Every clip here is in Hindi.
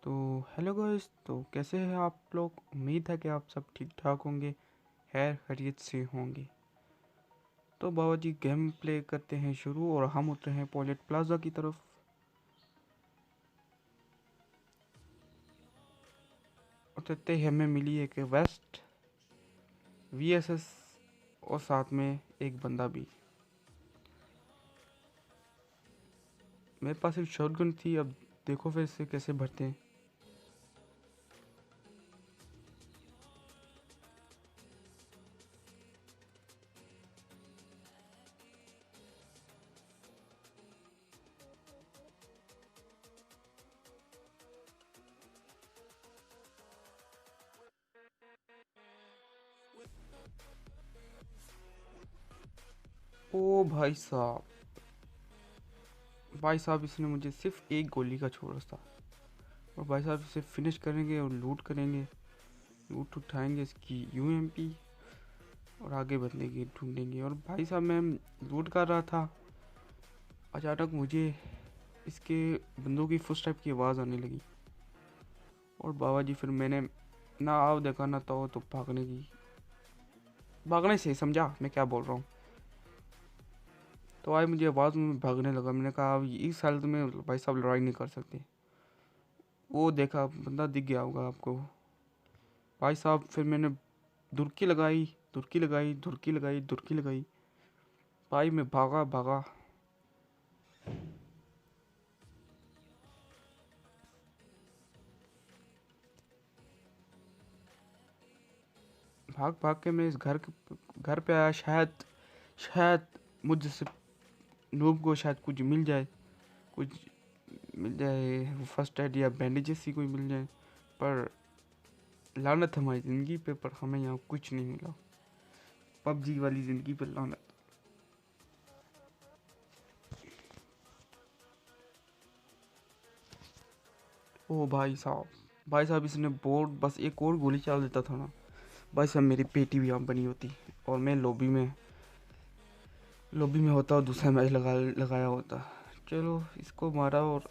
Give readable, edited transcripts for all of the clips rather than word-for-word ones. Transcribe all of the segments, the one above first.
तो हेलो गाइस। तो कैसे हैं आप लोग? उम्मीद है कि आप सब ठीक ठाक होंगे, खैर खैरियत से होंगे। तो बाबा जी गेम प्ले करते हैं शुरू और हम उतरे हैं पॉलेट प्लाजा की तरफ। उतरते ही हमें मिली एक वेस्ट वीएसएस और साथ में एक बंदा भी। मेरे पास एक शॉटगन थी, अब देखो फिर इसे कैसे भरते हैं। ओ भाई साहब इसने मुझे सिर्फ एक गोली का छोड़ा था। और भाई साहब इसे फिनिश करेंगे और लूट करेंगे, लूट उठाएंगे इसकी यूएमपी और आगे बढ़ने की ढूंढेंगे। और भाई साहब मैं लूट कर रहा था, अचानक मुझे इसके बंदूक की फुटस्टेप की आवाज़ आने लगी। और बाबा जी फिर मैंने ना आओ देखा ना तो भागने से समझा मैं क्या बोल रहा हूँ। तो आज मुझे आवाज़ में भागने लगा। मैंने कहा अब इस हालत में भाई साहब लड़ाई नहीं कर सकते। वो देखा बंदा दिख गया होगा आपको भाई साहब। फिर मैंने दुरकी लगाई, दुरकी लगाई, दुरकी लगाई, दुरकी लगाई। भाई मैं भागा भागा, भाग भाग के मैं इस घर पे आया। शायद शायद मुझसे नूब को शायद कुछ मिल जाए, कुछ मिल जाए, फर्स्ट एड या बैंडेजेस ही कोई मिल जाए। पर लानत हमारी ज़िंदगी पे, पर हमें यहाँ कुछ नहीं मिला। पबजी वाली ज़िंदगी पे लानत। ओ भाई साहब इसने बोर्ड बस एक और गोली चला देता था ना, भाई साहब मेरी पेटी भी यहाँ बनी होती और मैं लॉबी में होता और दूसरा मैच लगाया होता। चलो इसको मारा और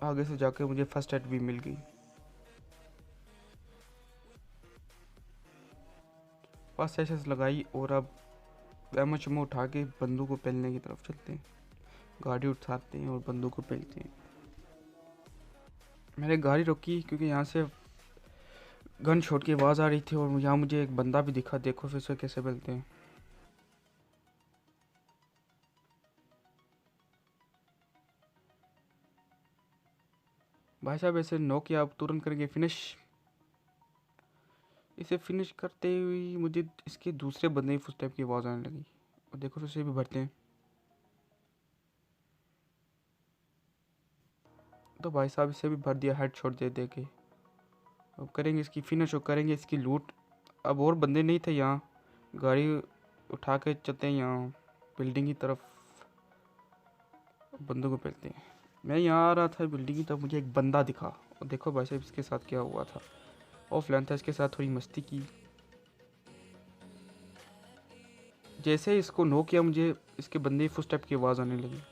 आगे से जाके मुझे फर्स्ट एड भी मिल गई। फर्स्ट एड लगाई और अब एमो चमो उठा के बंदूक को पहनने की तरफ चलते हैं। गाड़ी उठाते हैं और बंदूक को पहनते हैं। मैंने गाड़ी रोकी क्योंकि यहाँ से गन शॉट की आवाज़ आ रही थी और यहाँ मुझे एक बंदा भी दिखा। देखो फिर से कैसे मिलते हैं। भाई साहब ऐसे नो किया, आप तुरंत करेंगे फिनिश। इसे फिनिश करते हुए मुझे इसके दूसरे बंदे की फुटस्टेप की आवाज़ आने लगी। और देखो फिर से भी भरते हैं। तो भाई साहब इसे भी भर दिया हेड शॉट दे दे के। अब करेंगे इसकी फिनिश और करेंगे इसकी लूट। अब और बंदे नहीं थे यहाँ, गाड़ी उठा के चलते हैं यहाँ बिल्डिंग की तरफ। बंदों को पहनते हैं। मैं यहाँ आ रहा था बिल्डिंग की तरफ, मुझे एक बंदा दिखा। और देखो भाई साहब इसके साथ क्या हुआ था। ऑफलाइन था, इसके साथ थोड़ी मस्ती की। जैसे ही इसको नो किया मुझे इसके बंदे की फुटस्टेप की आवाज़ आने लगी।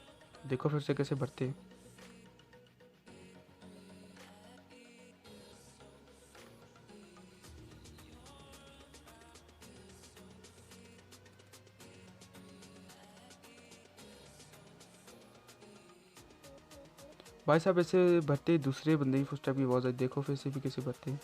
देखो फिर से कैसे भरते हैं। भाई साहब ऐसे भरते ही दूसरे बंदे की फुटस्टेप की आवाज़ आई। देखो फिर से भी कैसे भरते हैं।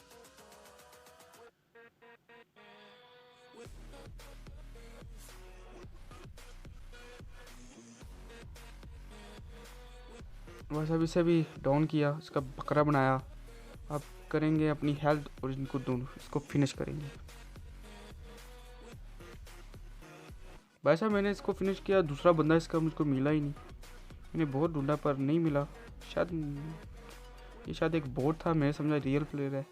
भाई साहब इसे भी डाउन किया, इसका बकरा बनाया। अब करेंगे अपनी हेल्थ और इनको दोनों इसको फिनिश करेंगे। भाई साहब मैंने इसको फिनिश किया, दूसरा बंदा इसका मुझको मिला ही नहीं। मैंने बहुत ढूंढा पर नहीं मिला। शायद ये शायद एक बोट था, मैं समझा रियल प्लेयर है।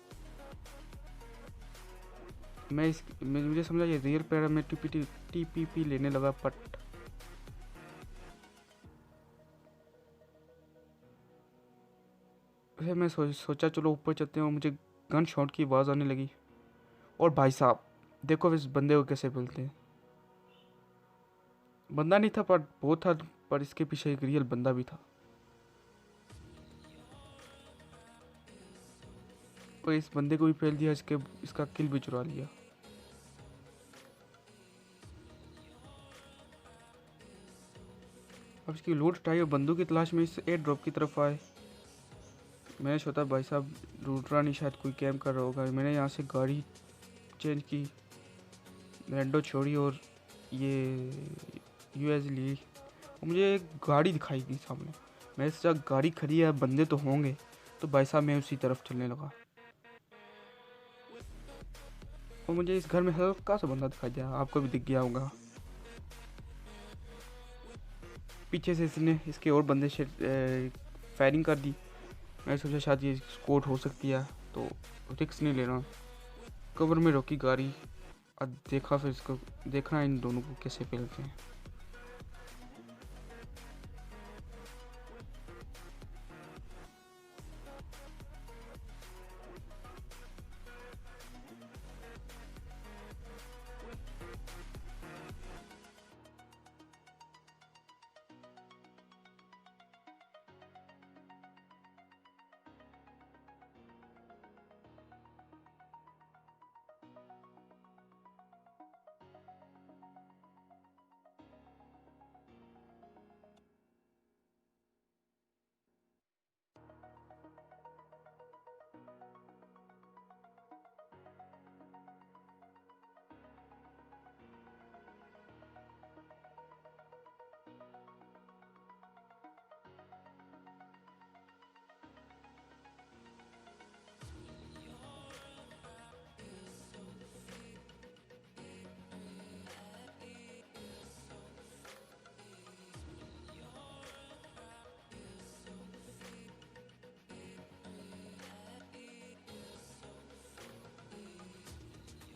मुझे समझा ये रियल प्लेयर है। मैं टीपीपी लेने लगा पट। फिर मैं सोचा चलो ऊपर चलते हैं और मुझे गन शॉट की आवाज़ आने लगी। और भाई साहब देखो इस बंदे को कैसे बोलते हैं। बंदा नहीं था पर वो था, पर इसके पीछे एक रियल बंदा भी था। ऊपर इस बंदे को भी फेल दिया, इसका किल भी चुरा लिया। अब इसकी लूट उठाई और बंदूक की तलाश में इस एयर ड्रॉप की तरफ आए। मैंने सोचा भाई साहब लूट रहा नहीं, शायद कोई कैम्प कर रहा होगा। मैंने यहाँ से गाड़ी चेंज की, रेंडो छोड़ी और ये यूएस ली। और मुझे एक गाड़ी दिखाई दी सामने। मैंने सोचा गाड़ी खड़ी है, बंदे तो होंगे, तो भाई साहब मैं उसी तरफ चलने लगा। और मुझे इस घर में हल्का सा बंदा दिखाई दिया, आपको भी दिख गया होगा। पीछे से इसने इसके और बंदे से फायरिंग कर दी। मैंने सोचा शायद ये स्कोट हो सकती है, तो रिक्स नहीं लेना, कवर में रोकी गाड़ी। अब देखा, फिर इसको देखना इन दोनों को कैसे फैलते हैं।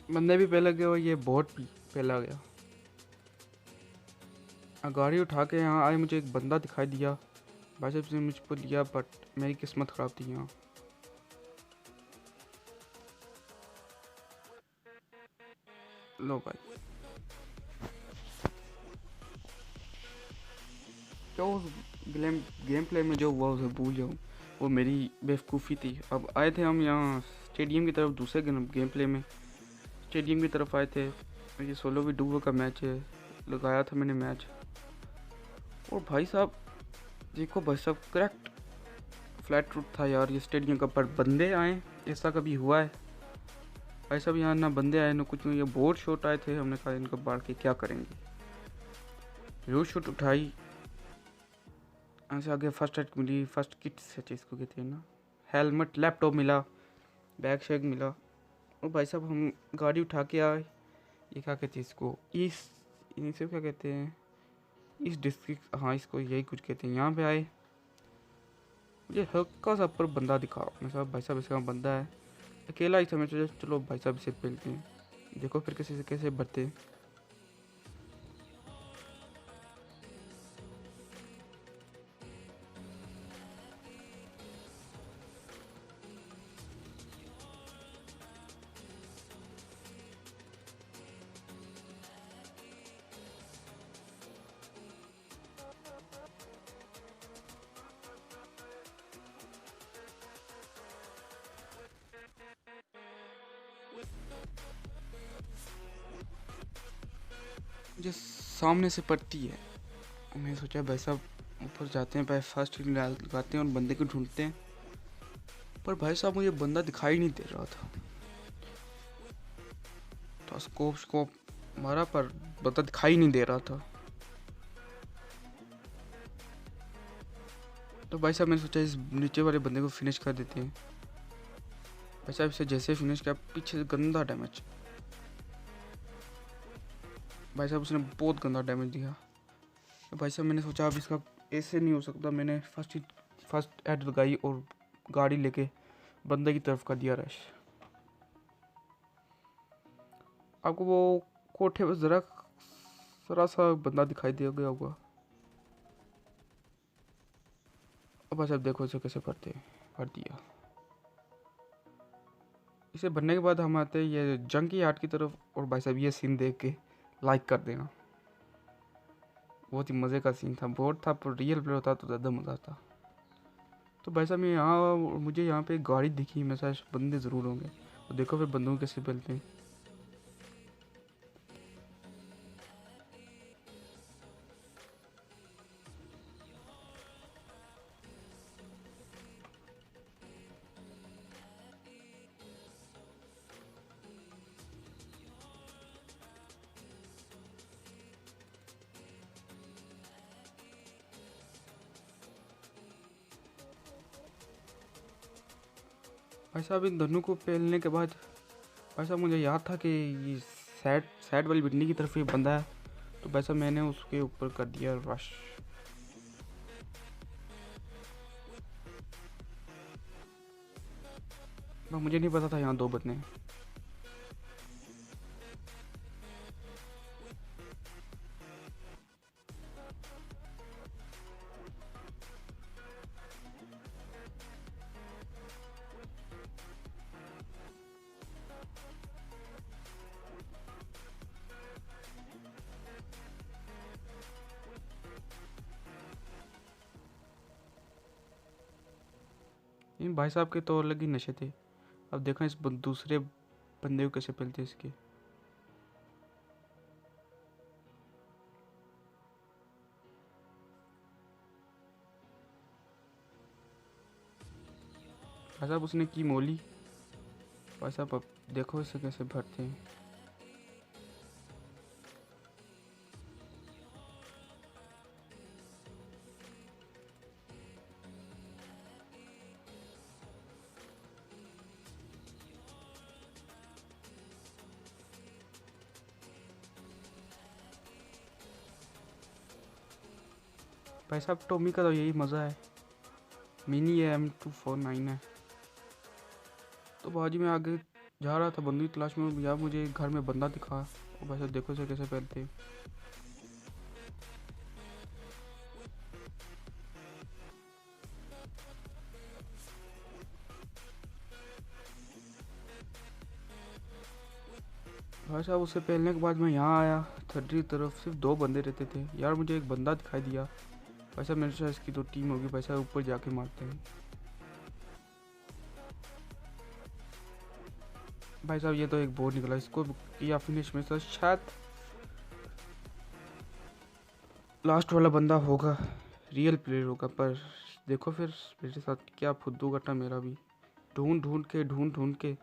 बंदे भी पहले गए और ये बोट भी पहला गया। गाड़ी उठा के यहाँ आए, मुझे एक बंदा दिखाई दिया। भाई साहब से मुझ पर लिया, बट मेरी किस्मत ख़राब थी यहाँ। लो भाई, क्या उस गेम प्ले में जो हुआ उसे भूल जाऊँ, वो मेरी बेवकूफ़ी थी। अब आए थे हम यहाँ स्टेडियम की तरफ, दूसरे गेम प्ले में स्टेडियम की तरफ आए थे। ये सोलो भी डुओ का मैच है, लगाया था मैंने मैच। और भाई साहब देखो, भाई साहब करेक्ट फ्लैट रूट था यार ये स्टेडियम का, पर बंदे आए, ऐसा कभी हुआ है? भाई साहब यहाँ ना बंदे आए ना कुछ नहीं, ये बोर्ड शॉट आए थे। हमने कहा इनको बाढ़ के क्या करेंगे। रोड शॉट उठाई, यहाँ से आगे फर्स्ट एड मिली, फर्स्ट किट से इसको कहते हैं ना, हेलमेट, लैपटॉप मिला, बैग शैग मिला। और भाई साहब हम गाड़ी उठा के आए, ये क्या कहते हैं इसको, इसे क्या कहते हैं, इस डिस्ट्रिक्ट, हाँ इसको यही कुछ कहते हैं। यहाँ पे आए, मुझे हल्का सा पर बंदा दिखा। मैं साहब भाई साहब इसका बंदा है, अकेला ही समझ, चलो भाई साहब इसे पेलते हैं। देखो फिर कैसे कैसे बढ़ते हैं। मुझे सामने से पड़ती है, मैंने सोचा भाई साहब ऊपर जाते हैं, भाई फर्स्ट हिट लगाते हैं और बंदे को ढूंढते हैं। पर भाई साहब मुझे बंदा दिखाई नहीं दे रहा था, तो स्कोप मारा पर बंदा दिखाई नहीं दे रहा था। तो भाई साहब मैंने सोचा इस नीचे वाले बंदे को फिनिश कर देते हैं। भाई साहब इसे जैसे फिनिश किया, पीछे से गंदा डैमेज। भाई साहब उसने बहुत गंदा डैमेज दिया। तो भाई साहब मैंने सोचा अब इसका ऐसे नहीं हो सकता। मैंने फर्स्ट एड लगाई और गाड़ी लेके बंदे की तरफ का दिया रश। आपको वो कोठे पर जरा सा बंदा दिखाई दे गया होगा। अब भाई साहब देखो इसे कैसे भर दिया। इसे भरने के बाद हम आते हैं ये जंग की आर्ट की तरफ। और भाई साहब ये सीन देख के लाइक कर देना, बहुत ही मज़े का सीन था। बोर्ड था पर रियल प्ले होता तो ज़्यादा मज़ा आता। तो भाई साहब मैं यहाँ, मुझे यहाँ पे एक गाड़ी दिखी, मैं शायद बंदे ज़रूर होंगे। और देखो फिर बंदूक कैसे पलते हैं। भाई साहब इन दोनों को पहनने के बाद भाई साहब मुझे याद था कि ये सैड सैड वाली बिल्डिंग की तरफ ये बंदा है। तो भाई साहब मैंने उसके ऊपर कर दिया रश। मुझे नहीं पता था यहाँ दो बंदे हैं। इन भाई साहब के तो अलग ही नशे थे। अब देखा इस दूसरे बंदे को कैसे पहलते इसके। भाई साहब उसने की मोली। भाई साहब अब देखो इसे कैसे भरते हैं। भाई साहब टॉमी का तो यही मज़ा है। मिनी है, M249 है। तो बाजी में आगे जा रहा था बंदूक की तलाश में, यार मुझे घर में बंदा दिखा। और भाई साहब देखो इसे कैसे पहनते हैं। भाई साहब उसे पहनने के बाद मैं यहाँ आया। थर्ड की तरफ सिर्फ दो बंदे रहते थे। यार मुझे एक बंदा दिखाई दिया। भाई साहब मेरे साथ इसकी तो टीम होगी। भाई साहब ऊपर जाके मारते हैं। भाई साहब ये तो एक बोर्ड निकला, इसको किया फिनिश। मेरे साथ शायद लास्ट वाला बंदा होगा, रियल प्लेयर होगा। पर देखो फिर मेरे साथ क्या फुद्दू कटा मेरा भी। ढूंढ ढूंढ के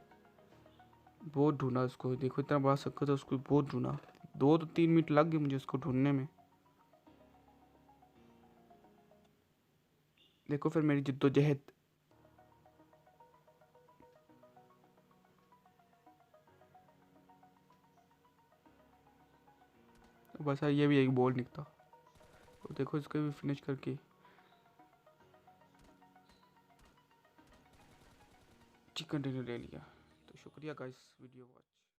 बहुत ढूंढा उसको। देखो इतना बड़ा सक्कर था, उसको बहुत ढूंढा। 2 तो 3 मिनट लग गए मुझे उसको ढूंढने में। देखो फिर मेरी जिद्दोजहद। तो बस ये भी एक बॉल निकला। तो देखो इसको भी फिनिश करके चिकन डिनर ले लिया। तो शुक्रिया गाइस वीडियो वॉच।